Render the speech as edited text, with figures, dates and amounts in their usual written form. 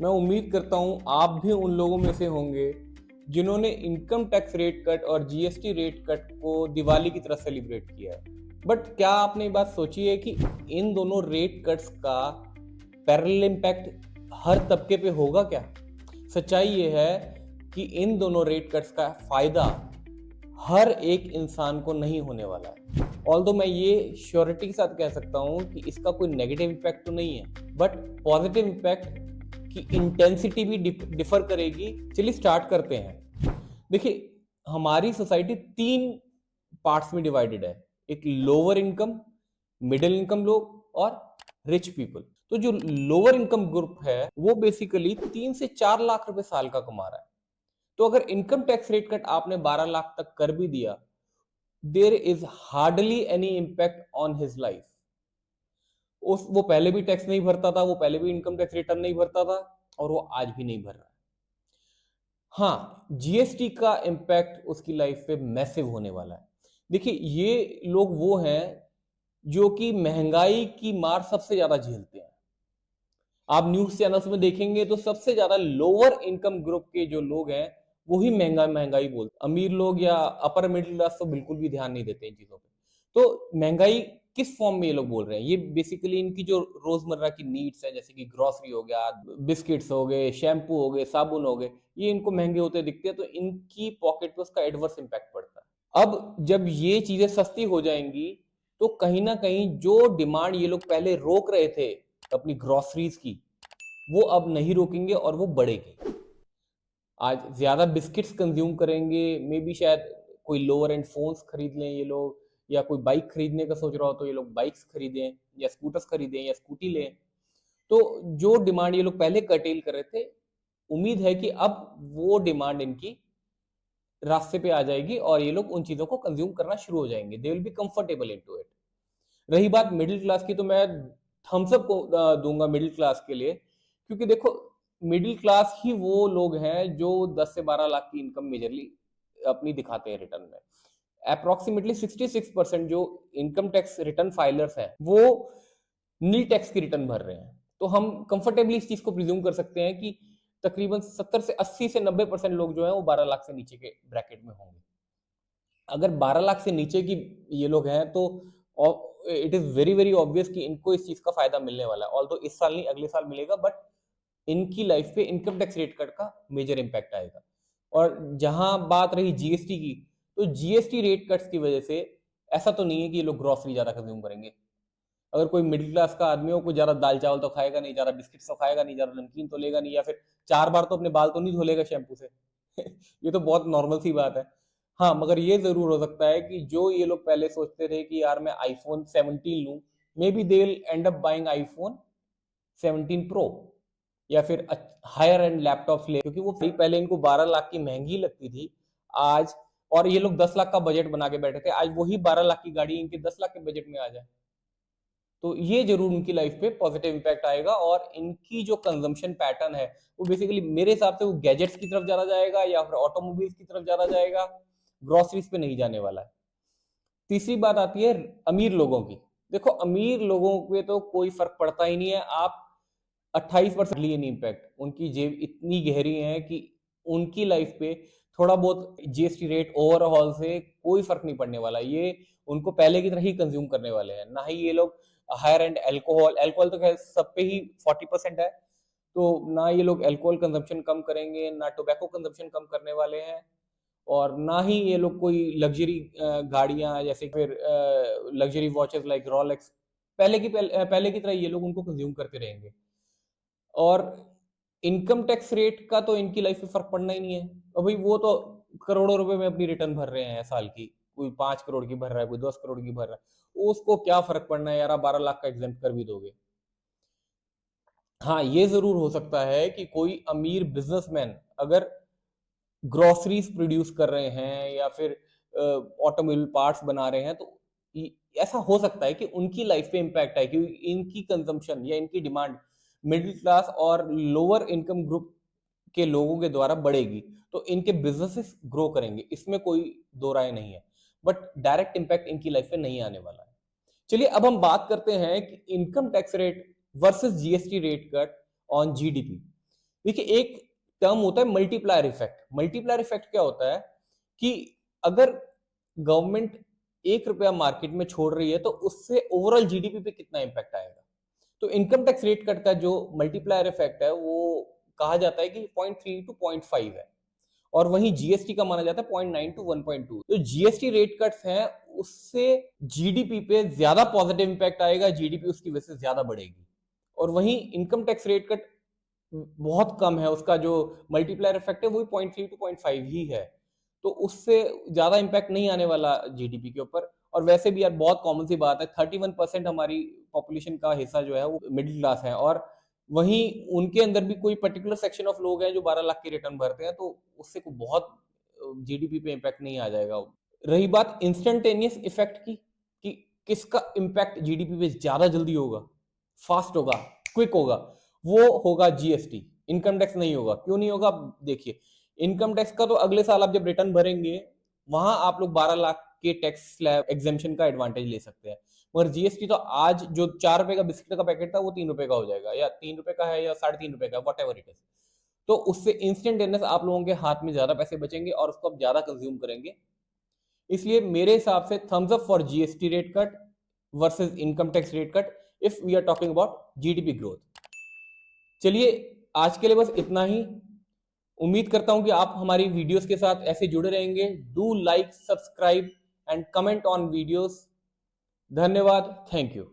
मैं उम्मीद करता हूं आप भी उन लोगों में से होंगे जिन्होंने इनकम टैक्स रेट कट और जीएसटी रेट कट को दिवाली की तरह सेलिब्रेट किया है। बट क्या आपने ये बात सोची है कि इन दोनों रेट कट्स का पैरेलल इम्पैक्ट हर तबके पे होगा क्या? सच्चाई ये है कि इन दोनों रेट कट्स का फायदा हर एक इंसान को नहीं होने वाला है। ऑल्दो मैं ये श्योरिटी के साथ कह सकता हूं कि इसका कोई नेगेटिव इम्पैक्ट तो नहीं है, बट पॉजिटिव इम्पैक्ट की इंटेंसिटी भी डिफर करेगी। चलिए स्टार्ट करते हैं। देखिए, हमारी सोसाइटी 3 पार्ट्स में डिवाइडेड है। एक लोअर इनकम, मिडिल इनकम लोग और रिच पीपल। तो जो लोअर इनकम ग्रुप है वो बेसिकली 3 से 4 लाख रुपए साल का कमा रहा है। तो अगर इनकम टैक्स रेट कट आपने 12 लाख तक कर भी दिया, there is hardly any impact on his life. वो पहले भी टैक्स नहीं भरता था, वो पहले भी इनकम टैक्स रिटर्न नहीं भरता था और वो आज भी नहीं भर रहा है। हाँ, जीएसटी का इंपैक्ट उसकी लाइफ पे मैसिव होने वाला है। देखिए, ये लोग वो हैं जो कि महंगाई की मार सबसे ज्यादा झेलते हैं। आप न्यूज चैनल्स में देखेंगे तो सबसे ज्यादा लोअर इनकम ग्रुप के जो लोग हैं वही महंगाई बोलते हैं। अमीर लोग या अपर मिडिल क्लास तो बिल्कुल भी ध्यान नहीं देते इन चीजों पे। तो महंगाई किस फॉर्म में ये लोग बोल रहे हैं? ये बेसिकली इनकी जो रोजमर्रा की नीड्स है, जैसे कि ग्रोसरी हो गया, बिस्किट्स हो गए, शैम्पू हो गए, साबुन हो गए, ये इनको महंगे होते दिखते हैं, तो इनकी पॉकेट पे उसका एडवर्स इंपैक्ट पड़ता है। अब जब ये चीजें सस्ती हो जाएंगी तो कहीं ना कहीं जो डिमांड ये लोग पहले रोक रहे थे अपनी ग्रोसरीज की, वो अब नहीं रोकेंगे और वो बढ़ेगी। आज ज्यादा बिस्किट्स कंज्यूम करेंगे, मे बी शायद कोई लोअर एंड फोन्स खरीद लें ये लोग, या कोई बाइक खरीदने का सोच रहा हो तो ये लोग बाइक्स खरीदें या स्कूटर्स खरीदें या स्कूटी लें। तो जो डिमांड ये लोग पहले कर्टेल कर रहे थे, उम्मीद है कि अब वो डिमांड इनकी रास्ते पे आ जाएगी और ये लोग उन चीजों को कंज्यूम करना शुरू हो जाएंगे। They will be comfortable into it. रही बात मिडिल क्लास की, तो मैं थम्स अप को दूंगा मिडिल क्लास के लिए, क्योंकि देखो, मिडिल क्लास ही वो लोग हैं जो 10 से 12 लाख की इनकम मेजरली अपनी दिखाते हैं रिटर्न में। अप्रोक्सीमेटली 66% जो इनकम टैक्स रिटर्न फाइलर्स हैं वो नील टैक्स की रिटर्न भर रहे हैं। तो हम कंफर्टेबली इस चीज को प्रिज्यूम कर सकते हैं कि तकरीबन 70 से 80 से 90% लोग जो है वो 12 लाख से नीचे के ब्रैकेट में होंगे। अगर 12 लाख से नीचे की ये लोग हैं तो it is very very obvious कि इनको इस चीज का फायदा मिलने वाला है। ऑल्दो इस साल नहीं, अगले साल मिलेगा, बट इनकी लाइफ पे इनकम टैक्स रेट कट का मेजर इंपैक्ट आएगा। और जहां बात रही जीएसटी की, तो जीएसटी रेट कट्स की वजह से ऐसा तो नहीं है कि ये लोग ग्रोसरी ज्यादा कंज्यूम करेंगे। अगर कोई मिडिल क्लास का आदमी हो, कोई ज्यादा दाल चावल तो खाएगा नहीं, ज्यादा बिस्किट तो खाएगा नहीं, ज्यादा नमकीन तो लेगा नहीं, या फिर 4 बार तो अपने बाल तो नहीं धोलेगा शैम्पू से। ये तो बहुत नॉर्मल सी बात है। हाँ, मगर ये जरूर हो सकता है कि जो ये लोग पहले सोचते थे कि यार मैं आईफोन 17 लूं, may be they will and up buying iPhone 17 pro या फिर हायर एंड लैपटॉप ले, क्योंकि वो पहले इनको 12 लाख की महंगी लगती थी आज, और ये लोग 10 लाख का बजट बना के बैठे थे। आज वही 12 लाख की गाड़ी इनके 10 लाख के बजट में आ जाए, तो ये जरूर उनकी लाइफ पे पॉजिटिव इंपैक्ट आएगा। और इनकी जो कंजम्पशन पैटर्न है वो बेसिकली मेरे हिसाब से वो गैजेट्स की तरफ ज्यादा जाएगा या फिर ऑटोमोबाइल्स की तरफ ज्यादा जाएगा, ग्रोसरीज पे नहीं जाने वाला है। तीसरी बात आती है अमीर लोगों की। देखो, अमीर लोगों पे तो कोई फर्क पड़ता ही नहीं है। आप 28% नहीं इम्पैक्ट, उनकी जेब इतनी गहरी है कि उनकी लाइफ पे थोड़ा बहुत जीएसटी रेट ओवरऑल से कोई फर्क नहीं पड़ने वाला। ये उनको पहले की तरह ही कंज्यूम करने वाले हैं। ना ही ये लोग हायर एंड अल्कोहल अल्कोहल तो खैर सब पे ही 40% है, तो ना ये लोग अल्कोहल कंजम्पशन कम करेंगे, ना टोबैको कंजम्पशन कम करने वाले हैं, और ना ही ये लोग कोई लग्जरी गाड़ियां, जैसे फिर लग्जरी वॉचेस लाइक रोलेक्स, पहले की तरह ये लोग उनको कंज्यूम करते रहेंगे। और इनकम टैक्स रेट का तो इनकी लाइफ में फर्क पड़ना ही नहीं है। और भाई वो तो करोड़ों रुपए में अपनी रिटर्न भर रहे हैं साल की, कोई 5 करोड़ की भर रहा है, कोई 10 करोड़ की भर रहा है, उसको क्या फर्क पड़ना है यार, आप 12 लाख का एग्जाम्प्ट कर भी दोगे। हाँ, ये जरूर हो सकता है कि कोई अमीर बिजनेसमैन अगर ग्रोसरीज प्रोड्यूस कर रहे हैं या फिर ऑटोमोबाइल पार्ट्स बना रहे हैं, तो ऐसा हो सकता है कि उनकी लाइफ पे इंपैक्ट आए, क्योंकि इनकी कंजम्पशन या इनकी डिमांड मिडिल क्लास और लोअर इनकम ग्रुप के लोगों के द्वारा बढ़ेगी, तो इनके बिजनेसेस ग्रो करेंगे, इसमें कोई दो राय नहीं है। बट डायरेक्ट इंपैक्ट इनकी लाइफ में नहीं आने वाला है। चलिए, अब हम बात करते हैं कि income tax rate versus GST rate cut on GDP. देखिए, एक टर्म होता है मल्टीप्लायर इफेक्ट। मल्टीप्लायर इफेक्ट क्या होता है कि अगर गवर्नमेंट 1 रुपया मार्केट में छोड़ रही है तो उससे ओवरऑल जीडीपी पे कितना इंपैक्ट आएगा। तो इनकम टैक्स रेट कट का जो मल्टीप्लायर इफेक्ट है वो कहा जाता है कि 0.3 टू 0.5 है, और वहीं जीएसटी का माना जाता है 0.9 टू 1.2। तो जीएसटी रेट कट्स हैं, उससे जीडीपी पे ज्यादा पॉजिटिव इंपैक्ट आएगा, जीडीपी उसकी वजह से ज्यादा बढ़ेगी। और वहीं इनकम टैक्स रेट कट बहुत कम है, उसका जो मल्टीप्लायर इफेक्ट है वो 0.3 टू 0.5 ही है, तो उससे ज्यादा इंपैक्ट नहीं आने वाला जीडीपी के ऊपर। और वैसे भी यार बहुत कॉमन सी बात है, 31% हमारी पॉपुलेशन का हिस्सा जो है वो मिडिल क्लास है, और वहीं उनके अंदर भी कोई पर्टिकुलर सेक्शन ऑफ लोग हैं जो 12 लाख की रिटर्न भरते हैं, तो उससे कोई बहुत जीडीपी पे इम्पैक्ट नहीं आ जाएगा। रही बात इंस्टेंटेनियस इफेक्ट की कि किसका इम्पैक्ट जीडीपी पे ज्यादा जल्दी होगा, फास्ट होगा, क्विक होगा, वो होगा जीएसटी। इनकम टैक्स नहीं होगा। क्यों नहीं होगा? देखिए, इनकम टैक्स का तो अगले साल आप जब रिटर्न भरेंगे वहां आप लोग 12 लाख के टैक्स स्लैब एग्जेम्पशन का एडवांटेज ले सकते हैं, मगर जीएसटी तो आज जो 4 रुपए का बिस्किट का पैकेट था वो 3 रुपए का हो जाएगा, या 3 रुपए का है या 3.5 रुपए का, वट एवर इट इज। तो उससे इंस्टेंटेनियस आप लोगों के हाथ में ज्यादा पैसे बचेंगे और उसको आप ज्यादा कंज्यूम करेंगे। इसलिए मेरे हिसाब से thumbs up for GST rate cut versus income tax rate cut if we are talking about GDP growth. चलिए, आज के लिए बस इतना ही। उम्मीद करता हूं कि आप हमारी वीडियोस के साथ ऐसे जुड़े रहेंगे। Do like, subscribe and comment on videos. धन्यवाद, थैंक यू।